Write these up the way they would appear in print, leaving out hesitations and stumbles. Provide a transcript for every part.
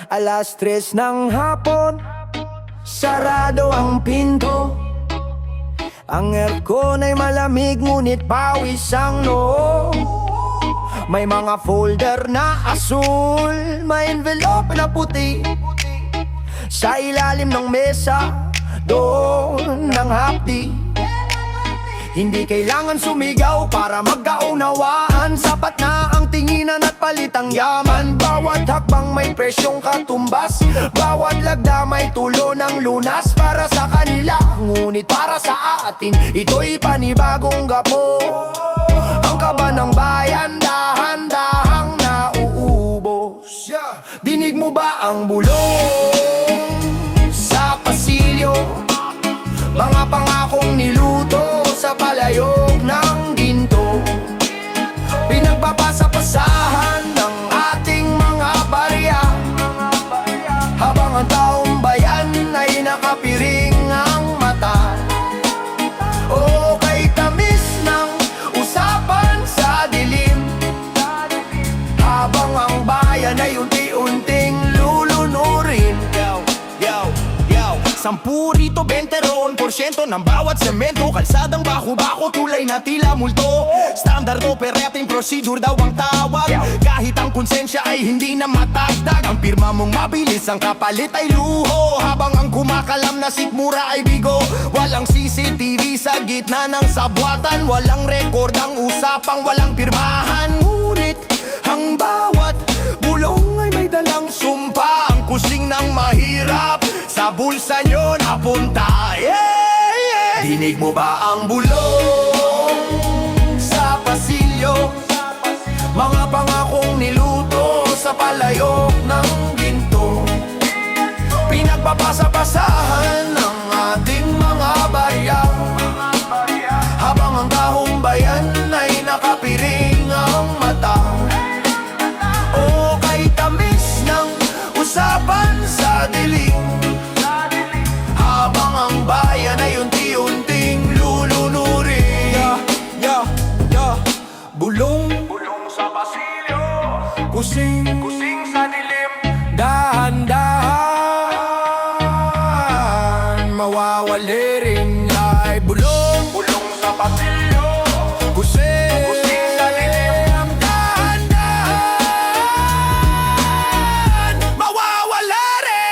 Alas 3 ng hapon, sarado ang pinto. Ang aircon ay malamig ngunit pawis ang noo. May mga folder na asul, may envelope na puti. Sa ilalim ng mesa, doon ng hapdi. Hindi kailangan sumigaw para magkaunawaan. Sapat na ang tinginan at palitang yaman. Bawat hakbang may presyong katumbas, bawat lagda may tulo ng lunas. Para sa kanila, ngunit para sa atin, ito'y panibagong gapo. Ang kaba ng bayan, dahan-dahang nauubos. Dinig mo ba ang bulong sa pasilyo? Mga pangakong niluto sa palayok ng ginto. Pinagpapasa-pasahan ng ating mga barya, habang ang taong bayan ay nakapiring ang mata. O kay tamis ng usapan sa dilim, habang ang bayan ay unti-unting lulunurin. Sampu rito, 20 roon, porsyento ng bawat semento. Kalsadang bako-bako, tulay na tila multo. Standard operating procedure daw ang tawag. Kahit ang konsensya ay hindi na matagdag. Ang pirma mong mabilis, ang kapalit ay luho. Habang ang kumakalam na sikmura ay bigo. Walang CCTV sa gitna ng sabwatan. Walang record ang usapang walang pirmahan. Ngunit ang bawat bulong ay may dalang sumpa. Ang kusing ng mahirap sa bulsa nyo napunta. Dinig mo ba ang bulong sa pasilyo? Mga pangakong niluto sa palayok ng ginto. Pinagpapasa-pasahan ng ating mga barya, habang ang taong bayan ay nakapiring ang mata. O kay tamis ng usapan sa dilim, habang ang bayan ay unti-unting lulunurin. Bulong sa pasilyo, kusing sa dilim, dahan-dahan mawawali rin. Ay bulong sa pasilyo, kusing sa dilim, dahan-dahan mawawala rin.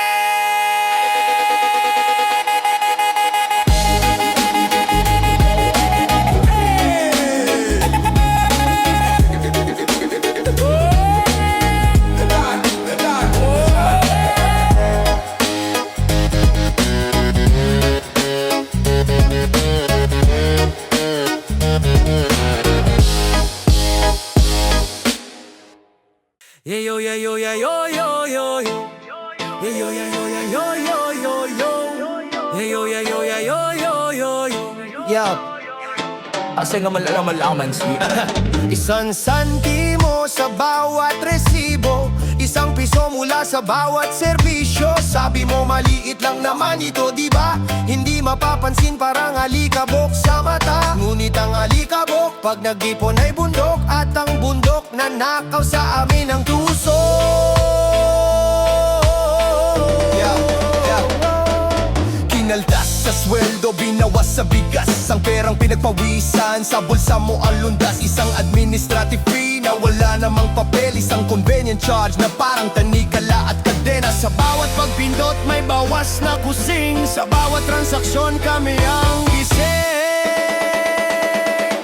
Yo yo yo yo yo yo yo yo yo yo yo yo yo yo yo. Asa nga malaman siya. Isang santimo sa bawat resibo, isang piso mula sa bawat serbisyo. Sabi mo maliit lang naman ito, di ba? Hindi mapapansin, parang alikabok sa mata. Ngunit ang alikabok pag nag-ipon ay bundok, at ang bundok nanakaw sa amin ang tuso. Kinaldas sa sweldo, binawas sa bigas. Ang perang pinagpawisan, sa bulsa mo ang lundas. Isang administrative fee na wala namang papel. Isang convenient charge na parang tanikala at kadena. Sa bawat pagpindot may bawas na kusing. Sa bawat transaksyon kami ang gising.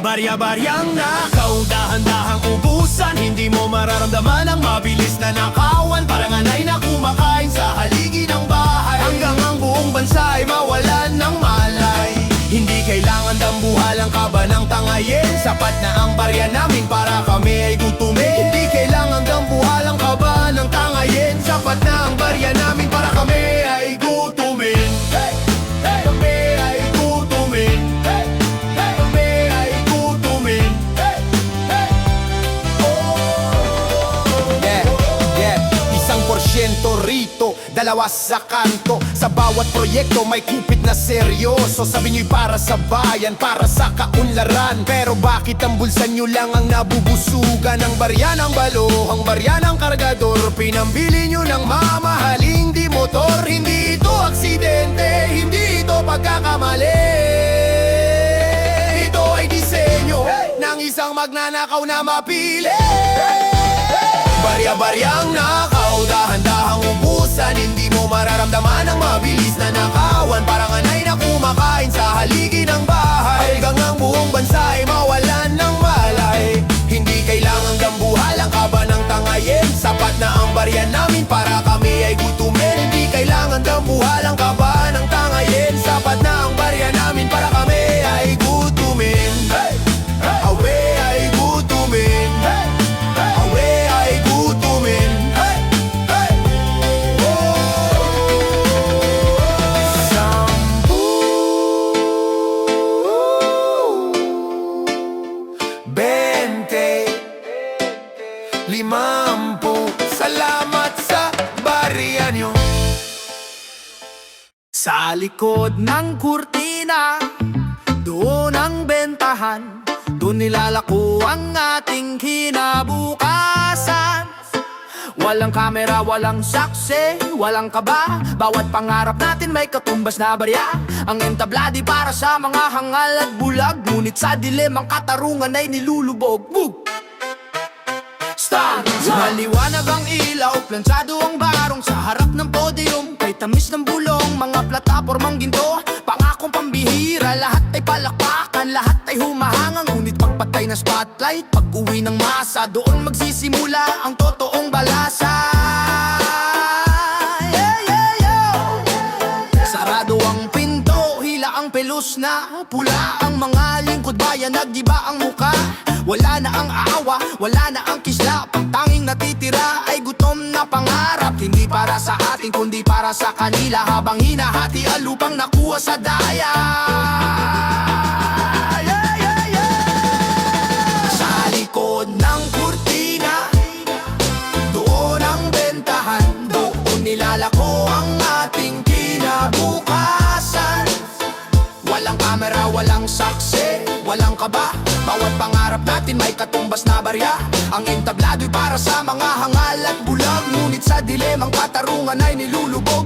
Barya-baryang nakaw, dahan-dahang ubusan. Hindi mo mararamdaman ang mabilis na nakawan. Parang anay na kumakain sa haligi ng bahay, hanggang ang buong bansa ay mawalan ng malay. Hindi kailangan dambuhal ang kaba ng tangayin. Sapat na ang barya namin para kami ay gutumin. Hindi kailangan dambuhal ang kaba ng tangayin. Sapat na ang barya namin para kami ay gutumin. Kami ay gutumin. Kami ay gutumin. Isang porsyento rito, dalawa sa kanto. Sa bawat proyekto may kupit na seryoso. Sabi nyo'y para sa bayan, para sa kaunlaran. Pero bakit ang bulsa nyo lang ang nabubusugan? Ang barya ng balo, ang barya ng kargador, pinambili nyo ng mamahaling di motor. Hindi ito aksidente, hindi ito pagkakamali. Ito ay disenyo ng isang magnanakaw na mapili. Barya-baryang nakaw, dahan-dahang ubusan. Hindi mo mararamdaman ang mabilis na nakawan. Parang anay na kumakain sa haligi ng bahay. Hanggang ang buong bansa ay mawalan ng malay. Hindi kailangang dambuhal ang kaba ng tangayin. Sapat na ang barya namin para kami ay gutumin. Hindi kailangan dambuhal ang kaba ng tangayin. Sapat na ang barya namin para kami ay gutumin. Awe ay gutumin. Awe ay gutumin. Sampu, 20, 50. Salamat sa barya nyo. Sa likod ng kurtina, doon ang bentahan. Doon nilalako ang ating kinabukasan. Walang kamera, walang saksi, walang kaba. Bawat pangarap natin may katumbas na barya. Ang entabladi para sa mga hangal at bulag. Ngunit sa dilim ang katarungan ay nilulubog. Stand! Maliwanag ang ilaw, plansado ang barong. Sa harap ng podium, kay tamis ng bulong. Mga platapormang ginto, pangakong pambihira. Lahat ay palakpakan, lahat ay humahangang. Ngunit pagpatay ng spotlight, pag-uwi ng masa, doon magsisimula ang totoong balasa. Sarado ang pinto, hila ang pelos na pula. Ang mga lingkod bayan, nagdiba ang muka. Wala na ang awa, wala na ang kisla. Pagtanging natitira ay gutom na pangarap. Hindi para sa atin kundi para sa kanila. Habang hinahati ang lupang nakuha sa daya. Sa likod ng kurtina, doon ang bentahan. Doon nilalako ang ating kinabukasan. Walang kamera, walang saksi, walang kaba. Bawat pangarap natin may katumbas na barya. Ang entablado'y para sa mga hangal at bulag. Ngunit sa dilim ang katarungan ay nilulubog.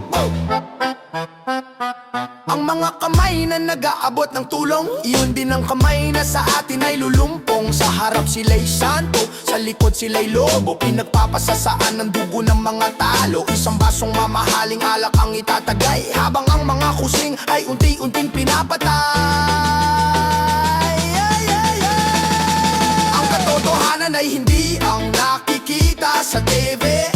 Ang mga kamay na nag-aabot ng tulong, iyon din ang kamay na sa atin ay lulumpong. Sa harap sila'y santo, sa likod sila'y lobo. Pinagpapasasaan ng dugo ng mga talo. Isang basong mamahaling alak ang itatagay, habang ang mga kusing ay unti-unting pinapatay. Katotohanan ay hindi ang nakikita sa TV.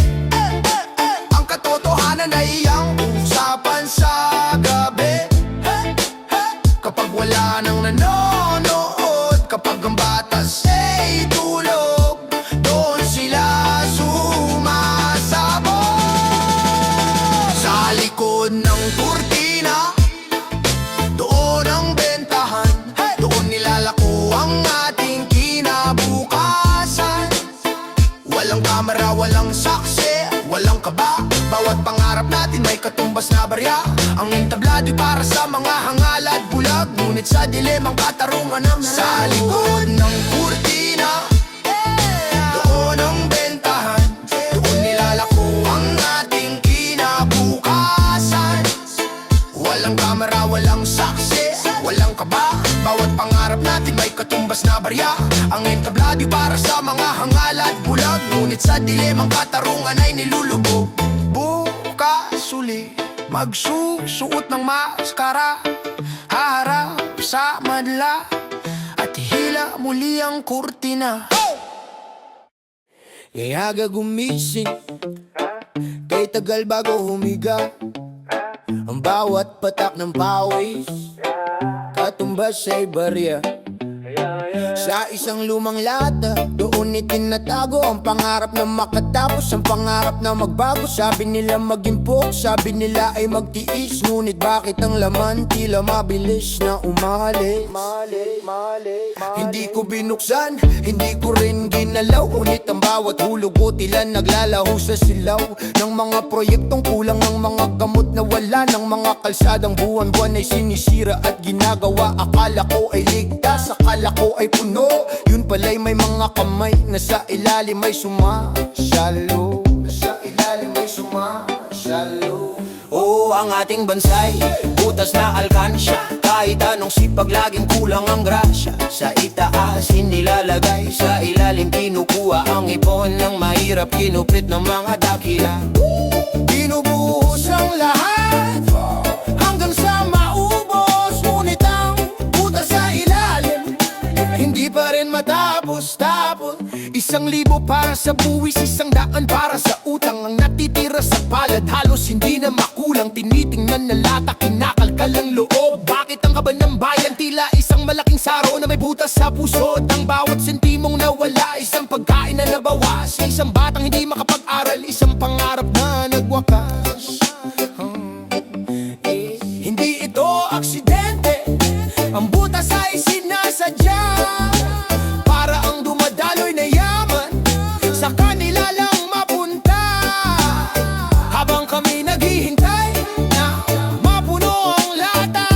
Ang katotohanan ay ang usapan sa gabi. Kapag wala nang nanonood, kapag ang batas ay tulog, doon sila sumasabog. Sa likod ng kurtina, doon ang bentahan. Doon nilalako ang ating kinabukasan. Walang kamera, walang saksi, walang kaba. Bawat pangarap natin may katumbas na barya. Ang entablado'y para sa mga hangal at bulag. Ngunit sa dilim ang katarungan ng sa likod ng kurtina, doon ang bentahan. Doon nilalako ang ating kinabukasan. Walang kamera, walang saksi, walang kaba. Bawat pangarap natin may katumbas na barya. Ang entablado para sa mga hangal at bulag. Ngunit sa dilim ang katarungan ay nilulubog. Bukas uli, magsusuot ng maskara, haharap sa madla, at hila muli ang kurtina. Iaga gumising, kay tagal bago humiga. Ang bawat patak ng pawis, katumbas ay barya. Sa isang lumang lata, doon ngunit tinatago ang pangarap na makatapos, ang pangarap na magbago. Sabi nila maging sabi nila ay magtiis, ngunit bakit ang laman tila mabilis na umali? Hindi ko binuksan, hindi ko rin ginalaw, ngunit ang bawat hulog ko tila naglalaho sa silaw ng mga proyektong kulang, ng mga gamot na wala, ng mga kalsadang buwan-buwan ay sinisira at ginagawa. Akala ko ay ligtas, akala ko ay puno, yun pala'y may mga kamay na sa ilalim ay sumasyalo, sa ilalim ay sumasyalo. Oo, ang ating bansay, butas na alkansya, kahit anong sipag laging kulang ang grasya. Sa itaas inilalagay, sa ilalim kinukuha ang ipon ng mahirap, kinupit ng mga dakila. Binubuhos ang lahat hanggang sa maubos, ngunit ang butas sa ilalim hindi pa rin matapos. 1,000 para sa buwis, 100 para sa utang, ang natitira sa palad halos hindi na makulang. Tinitingnan na lata, kinakalkal ang loob. Bakit ang kaban ng bayan tila isang malaking saro na may butas sa puso? At ang bawat sentimong nawala, isang pagkain na nabawas, isang batang hindi makapag-aral, isang pangarap na nagwakas. Hindi ito aksidente, ang butas ay sinasadya para ang dumadaloy na yaman sa kanila lang mapunta. Habang kami naghihintay na mapuno ang lata,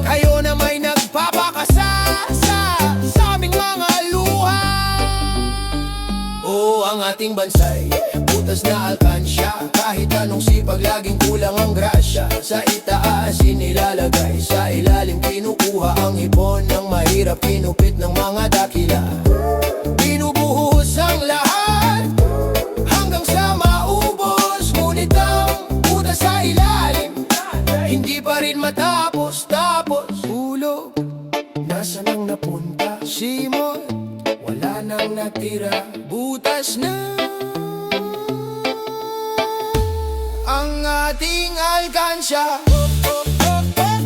kayo na may nagpapakasasa sa aming mga luha. Oo, ang ating bansay, butas na alkansya, kahit anong sipag laging kulang ang grasya. Sa itaas inilalagay, sa ilalim kinukuha ang ipon ng mahirap, kinupit ng mga dakila. Binubuhos ang lahat hanggang sa maubos, ngunit ang butas sa ilalim hindi pa rin matapos. Hulog, nasaan ang napunta? Simon, wala nang natira, butas na ang ating alkansya. Ang ating alkansya.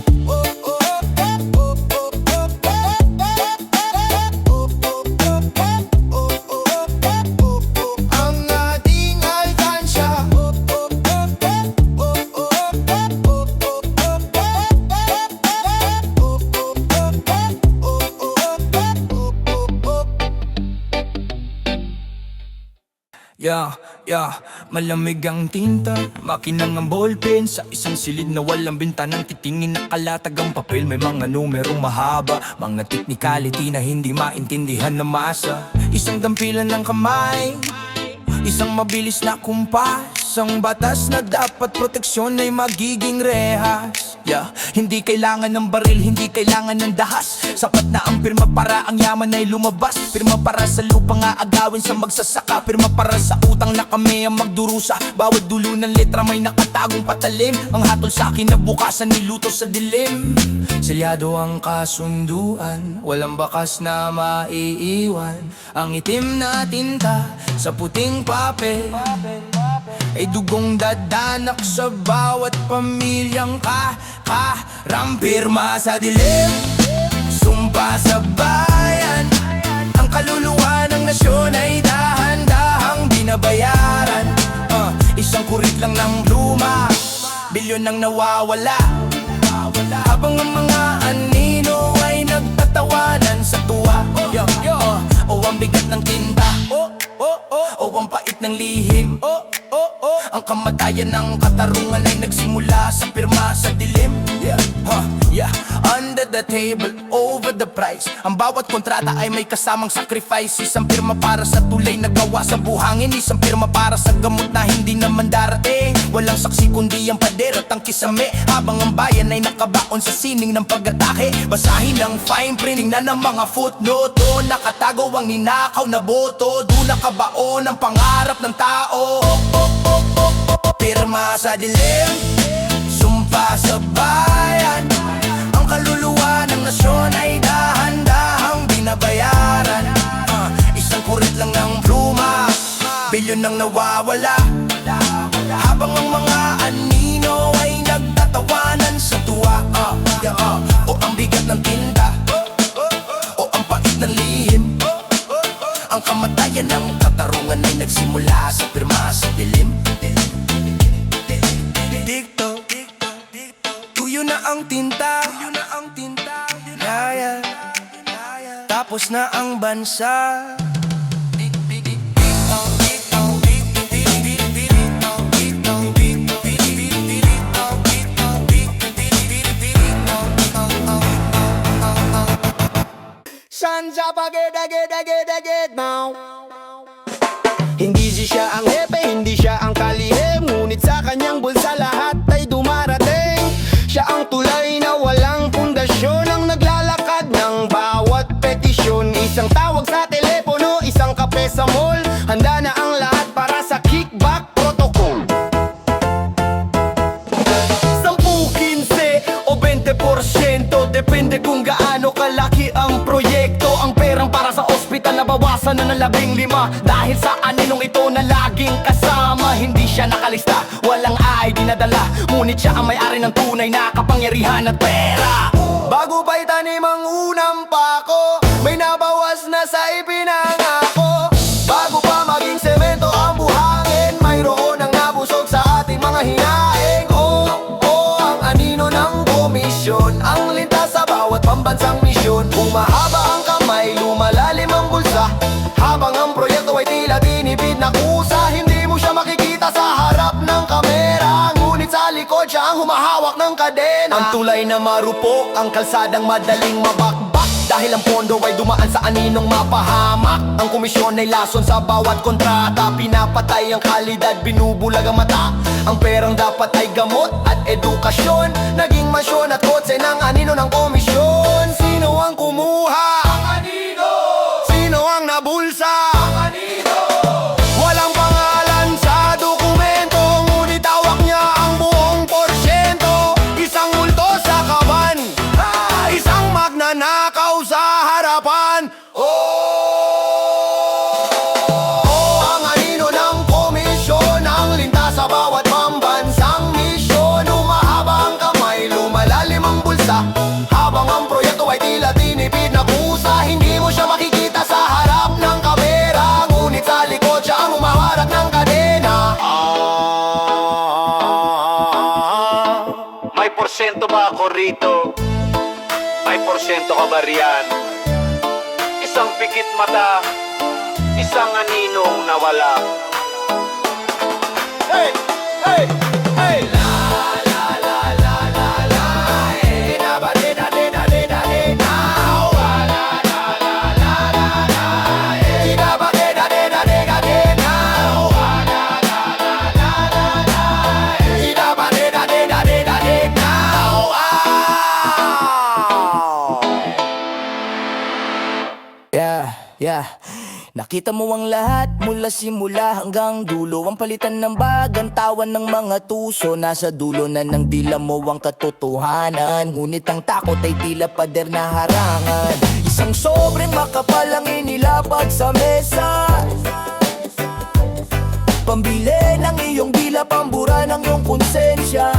Malamig ang tinta, makinang ang ballpen, sa isang silid na walang bintanang titingin, nakalatag ang papel. May mga numerong mahaba, mga technicality na hindi maintindihan ng masa. Isang dampilan ng kamay, isang mabilis na kumpas, ang batas na dapat proteksyon ay magiging rehas. Hindi kailangan ng baril, hindi kailangan ng dahas, sapat na ang pirma para ang yaman ay lumabas. Pirma para sa lupang aagawin sa magsasaka, pirma para sa utang na kami ang magdurusa. Bawat dulo ng letra may nakatagong patalim, ang hatol sa akin na bukasan niluto sa dilim. Selyado ang kasunduan, walang bakas na maiiwan. Ang itim na tinta sa puting papel ay dugong dadanak sa bawat pamilyang rampirma sa dilim, sumpa sa bayan. Ang kaluluwa ng nasyon ay dahan-dahang binabayaran. Isang kurit lang ng luma, bilyon ang nawawala, habang ang mga anino ay nagtatawanan sa tuwa. O ang bigat ng tinta, o ang pait ng lihim, ang kamatayan ng katarungan ay nagsimula sa pirma sa dilim. Under the table, over the price, ang bawat kontrata ay may kasamang sacrifice. Isang pirma para sa tulay na gawa sa buhangin, isang pirma para sa gamot na hindi naman darating. Walang saksi kundi ang pader at ang kisame, habang ang bayan ay nakabaon sa sining ng pag-atake. Basahin ang fine print, tingnan ang mga footnote, doon nakatago ang ninakaw na boto, doon nakabaon ang pangarap ng tao. Pirma sa dilim, sumpa sa bayan. Ang kaluluwa ng nasyon ay dahan-dahang binabayaran. Isang kurit lang ng pluma, bilyon ang nawawala, habang ang mga anino ay nagtatawanan sa tuwa. O ang bigat ng tinta, o ang pait ng lihim, ang Tapos na ang bansa. Sanja pagedagedagedaged now. Hindi siya ang hepe, hindi siya ang kalihim, ngunit sa kanyang bulsa lahat ay dumarating. Siya ang tulay na walang pundasyon, ang naglalakad ng bawat petisyon. Isang tawag sa telepono, isang kape sa mall, handa na ang lahat para sa kickback protocol. 10, 15 o 20%, depende kung gaano kalaki ang proyekto. Ang perang para sa ospital nabawasan na ng 15 dahil sa aninong ito na laging kasama. Hindi siya nakalista, walang ID dinadala, ngunit siya ang may-ari ng tunay na kapangyarihan at pera. Bago pa itanim ang unang pako, may nabawas na sa ipinangako. Bago pa maging semento ang buhangin, mayroon ang nabusog sa ating mga hinaing. Ang anino ng komisyon, ang lintas sa bawat pambansang misyon. Humahaba ang kamay, lumalalim ang bulsa, habang ang proyekto ay tila tinipid na kusa. Hindi mo siya makikita sa harap ng kamera, ngunit sa likod siya ang humahawak ng kadena. Ang tulay na marupok, ang kalsadang madaling mabakbak, dahil ang pondo ay dumaan sa aninong mapahamak. Ang komisyon ay lason sa bawat kontrata, pinapatay ang kalidad, binubulag ang mata. Ang perang dapat ay gamot at edukasyon, naging masyon at kotse ng anino ng komisyon. Sino ang kumuha? Ang anino. Sino ang nabulsa? Ang anino. Walang pangalan sa dokumento, ngunit hawak niya ang buong porsyento. Isang multo sa kaban, isang magnanakaw sa harapan. Ang anino ng komisyon, ang lintas sa bawat pambansang misyon. Humahaba ang kamay, lumalalim ang bulsa, habang ang proyekto ay tila tinipid na kusa. Hindi mo siya makikita sa harap ng kamera, ngunit sa likod siya ang humaharap ng kadena. May porsyento ba ako rito? May porsyento ka ba riyan? Isang pikit mata, isang aninong nawala. Hey! Hey! Hey! Yeah, nakita mo ang lahat mula simula hanggang dulo. Ang palitan ng bag, ang tawan ng mga tuso. Nasa dulo na ng dila mo ang katotohanan, ngunit ang takot ay tila pader na harangan. Isang sobrang makapal ang inilapag sa mesa, pambili ng iyong dila, pambura ng iyong konsensya.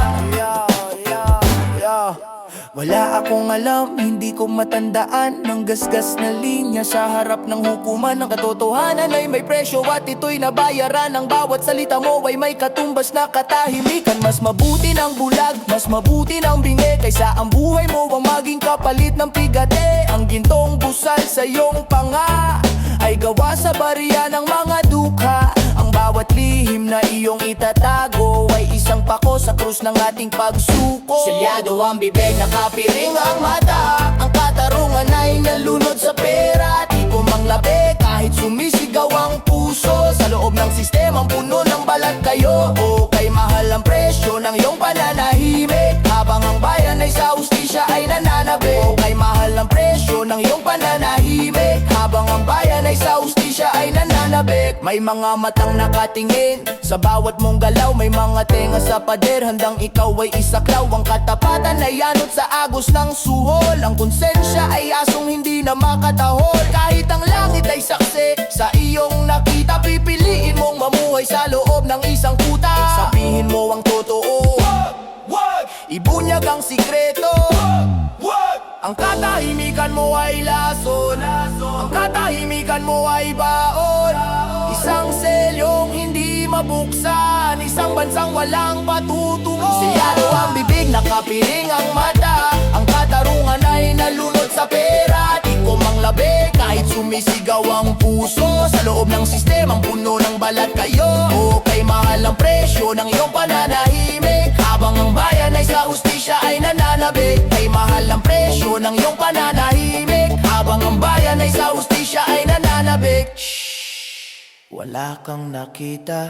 Wala akong alam, hindi ko matandaan ng gasgas na linya sa harap ng hukuman. Ang katotohanan ay may presyo at ito'y nabayaran. Ang bawat salita mo ay may katumbas na katahimikan. Mas mabuti ng bulag, mas mabuti ng bingi, kaysa ang buhay mo ang maging kapalit ng pigate. Ang gintong busal sa iyong panga ay gawa sa barya ng mga dukha. Ang bawat lihim na iyong itatago ay isang pako sa krus ng ating pagsuko. Selyado ang bibig, nakapiring ang mata, ang katarungan ay nalunod sa pera. Di ko manglabi kahit sumisigaw ang puso, sa loob ng sistemang puno ng balat kayo. O kay mahal ang presyo ng iyong pananahimik, habang ang bayan ay sa ustisya ay nananabik. O kay mahal ang presyo ng iyong pananahimik, habang ang bayan ay sa ustisya ay nananabik. May mga matang nakatingin sa bawat mong galaw, may mga tenga sa pader, handang ikaw ay isaklaw. Ang katapatan ay anot sa agos ng suhol, ang konsensya ay asong hindi na makatahol. Kahit ang langit ay saksi sa iyong nakita, pipiliin mong mamuhay sa loob ng isang kuta. Sabihin mo ang totoo, ibunyag ang sikreto. Ang katahimikan mo ay lason, ang katahimikan mo ay baon. Isang selyong hindi mabuksan, isang bansang walang patutungo. Siyado ang bibig, nakapiling ang mata, ang katarungan ay nalunod sa pera. Di ko mang labi kahit sumisigaw ang puso. Sa loob ng sistemang puno ng balat kayo, okay mahal ang presyo ng iyong pananahimik. Habang ang bayan ay sa hustisya ay nananabik, kay mahal ang presyo ng iyong pananahimik. Habang ang bayan ay sa hustisya ay nananabik. Wala kang nakita,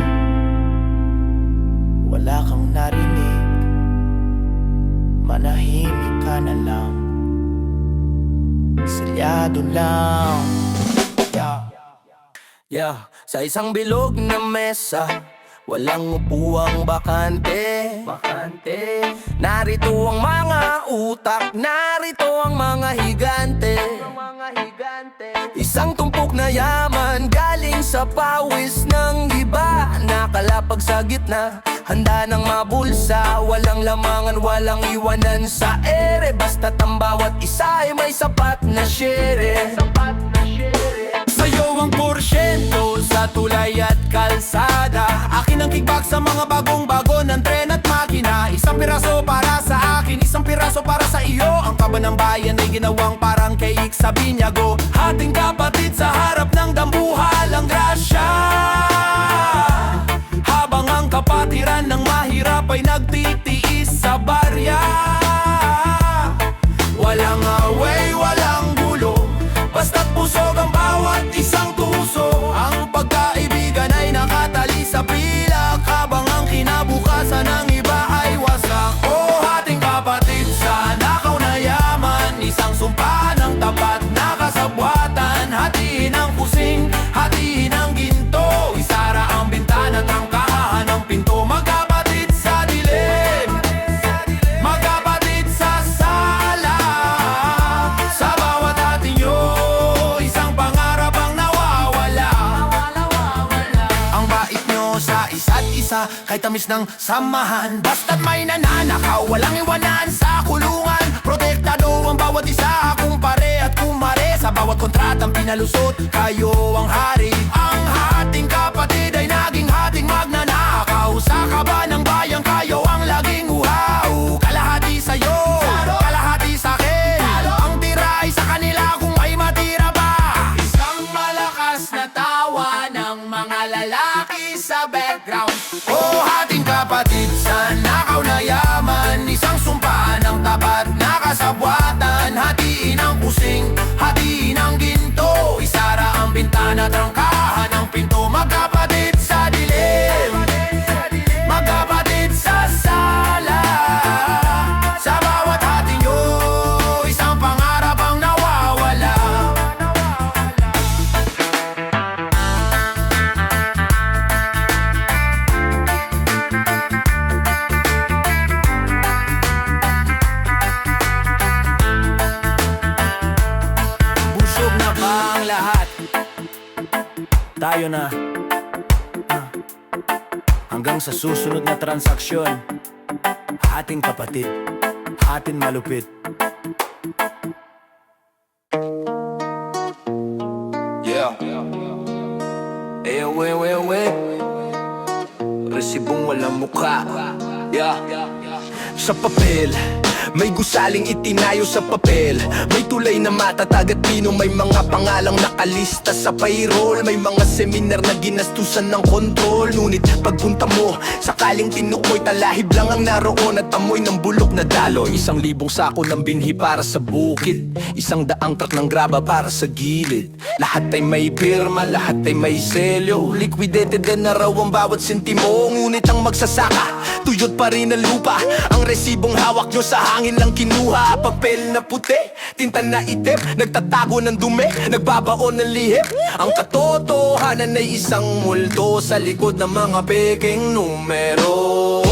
wala kang narinig, manahimik ka na lang, selyado lang. Sa isang bilog na mesa, walang upuang bakante. Narito ang mga utak, narito ang mga higante. Isang tumpok na yaman galing sa pawis ng iba, nakalapag sa gitna, handa ng mabulsa. Walang lamangan, walang iwanan sa ere, basta't ang bawat isa ay may sapat na share. Sa'yo ang porsyento sa tulay at kalsada, akin ang kickback sa mga bagong-bago ng tren at makina. Isang piraso para sa akin, isang piraso para sa iyo. Ang kaba ng bayan ay ginawang parang kay sa binyago. Ating kapatid sa harap ng dambuhal ang grasya, habang ang kapatiran ng mahirap ay nagtitiis sa barya. Walang away, walang gulo, basta't pusog ang bawat isang tuso. Ang pagkaibigan ay nakatali sa pilak, habang ang kinabukasan ng iba ay wasak. O ating kapatid sa nakaw na yaman, isang sumpa ng tapat na kasabwatan. Hatiin ang pusing, hatiin ang ginto, isara ang bintana, trangkahan ang pinto. Magkapatid sa dilim, magkapatid sa sala, sa bawat ating yo, isang pangarap ang nawawala. Ang bait nyo sa isa't isa, kahit tamis ng samahan, basta't may nananakaw, walang iwanan sa kulungan. Protektado ang bawat isa, kumpare at kumare. Sa bawat kontratang pinalusot, kayo ang hari. Ang hating kapatid ay naging hating magnanakaw. Sa kaba ng bayan, kayo ang laging uhaw. Kalahati sa'yo, kalahati sa'kin, ang tira ay sa kanila kung may matira ba. Isang malakas na tawa ng mga lalaki sa background. O hating kapatid sa nakaw na yaman, isang sumpa ng tapat na kasabwatan. Hatiin ang pusing, hatiin ang ginto, isara ang bintana, trangkahan ang pinto. Magkapatid sa dilim, magkapatid sa sala, sa bawat hating yo, isang pangarap ang nawawala. Busog na ba ang lahat? Tayo na. Hanggang sa susunod na transaksyon, ating kapatid, ating malupit. Resibong walang mukha. Sa papel, may gusaling itinayo sa papel. May tulay na matatag at pino, may mga pangalang nakalista sa payroll. May mga seminar na ginastusan ng kontrol. Ngunit pagpunta mo, sakaling tinukoy, talahib lang ang naroon at amoy ng bulok na daloy. 1,000 sako ng binhi para sa bukid, 100 truck ng graba para sa gilid. Lahat ay may pirma, lahat ay may selyo. Liquidated na raw ang bawat sentimo. Ngunit ang magsasaka, tuyot pa rin ang lupa. Ang resibong hawak nyo sa hangin lang kinuha. Papel na puti, tinta na itim, nagtatago ng dumi, nagbabaon ng lihim. Ang katotohanan ay isang multo sa likod ng mga peking numero.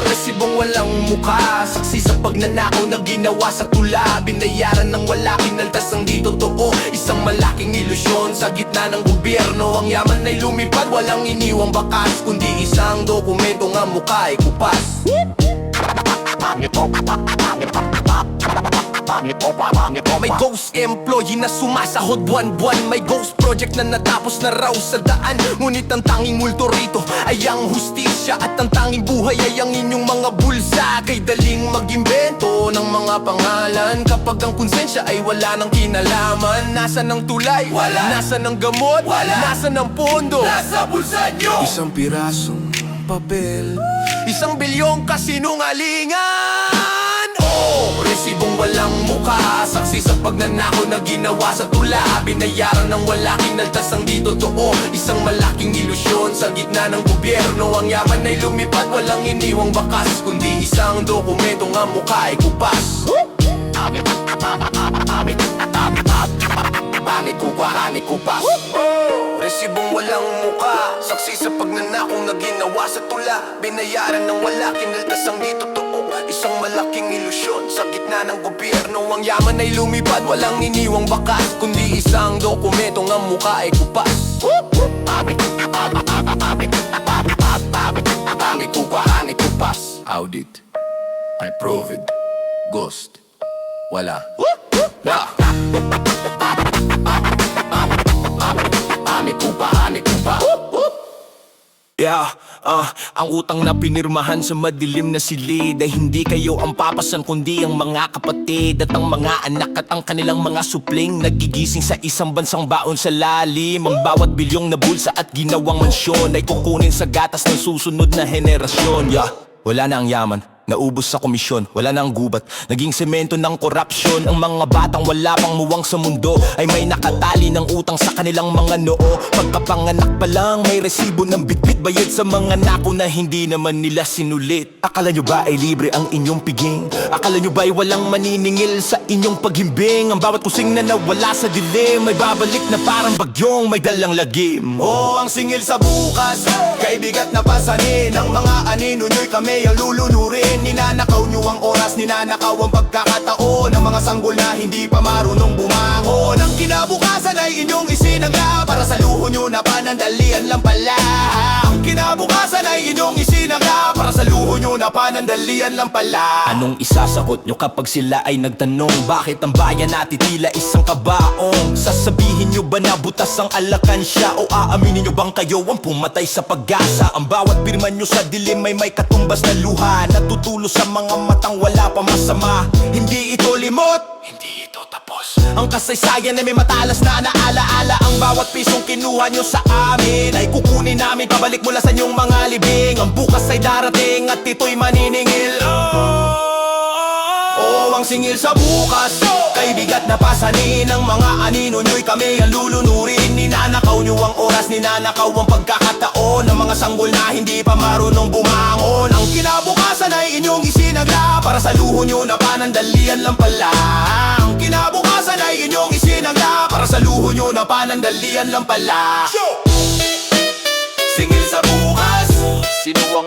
Resibong walang mukha, saksi sa pagnanakaw na ginawa sa tula. Binayaran ng wala, kinaltas ang di totoo. Isang malaking ilusyon sa gitna ng gobyerno. Ang yaman ay lumipad, walang iniwang bakas, kundi isang dokumento nga mukha ay kupas. May ghost employee na sumasahod buwan-buwan. May ghost project na natapos na raw sa daan. Ngunit ang tanging multo rito ay ang hustisya, at ang tanging buhay ay ang inyong mga bulsa. Kay daling mag-imbento ng mga pangalan kapag ang konsensya ay wala ng kinalaman. Nasa ng tulay? Wala. Nasa ng gamot? Wala. Nasa ng pondo? Nasa bulsa nyo! Isang pirasong papel, isang bilyong kasinungalingan. Resibong walang mukha, saksi sa pagnanakaw na ginawa sa tula. Binayaran ng wala, kinaltas ang di totoo. Isang malaking ilusyon sa gitna ng gobyerno. Ang yaman ay lumipad, walang iniwang bakas, kundi isang dokumentong ang mukha ay kupas. Pangit kupas. Resibong walang mukha, saksi sa pagnanakaw na ginawa sa tula. Binayaran ng wala, kinaltas ang di totoo. Isang malaking ilusyon sa gitna ng gobyerno. Ang yaman ay lumipad, walang iniwang bakas, kundi isang dokumentong ang mukha ay kupas. Pangit kupas. Audit, I prove it. Ghost, wala. Pangit kupas. Yeah, ang utang na pinirmahan sa madilim na silid ay hindi kayo ang papasan kundi ang mga kapatid at ang mga anak at ang kanilang mga supling. Nagigising sa isang bansang baon sa lalim. Ang bawat bilyong na bulsa at ginawang mansyon ay kukunin sa gatas ng susunod na henerasyon. Yeah, wala na ang yaman, naubos sa komisyon, wala nang gubat, naging semento ng korupsyon. Ang mga batang wala pang muwang sa mundo ay may nakatali ng utang sa kanilang mga noo. Pagkapanganak pa lang may resibo ng bitbit, bayad sa mga nako na hindi naman nila sinulit. Akala nyo ba ay libre ang inyong piging? Akala nyo ba ay walang maniningil sa inyong paghimbing? Ang bawat kusing na nawala sa dilim may babalik na parang bagyong may dalang lagim. Ang singil sa bukas, kaibigat na pasanin. Ang mga anino nyo'y kami ang lulunurin. Ninanakaw nyo ang oras, ninanakaw ang pagkakataon ng mga sanggol na hindi pa marunong bumangon. Ang kinabukasan ay inyong isinangla para sa luho nyo na panandalian lang pala. Ang kinabukasan ay inyong isinangla para sa luho nyo na panandalian lang pala. Anong isasagot nyo kapag sila ay nagtanong bakit ang bayan natin tila isang kabaong? Sasabihin nyo ba na butas ang alakansya o aaminin nyo bang kayo ang pumatay sa pag-asa? Ang bawat birman nyo sa dilim ay may katumbas na luha, natutulo sa mga matang wala pa masama. Hindi ito limot, hindi ito tapos. Ang kasaysayan ay may matalas na naalaala. Ang bawat pisong kinuha nyo sa amin ay kukunin namin pabalik mula sa inyong mga libing. Ang bukas ay darating at ito'y maniningil. Ang singil sa bukas, kaibigat na pasanin. Ang mga anino nyo'y kami ang lulunurin. Ninanakaw nyo ang oras, ninanakaw ang pagkakataon ng mga sanggol na hindi pa marunong bumangon. Ang kinabukasan ay inyong isinagla para sa luho nyo na panandalian lang pala. Ang kinabukasan ay inyong isinagla para sa luho nyo na panandalian lang pala. Singil sa bukas, sino ang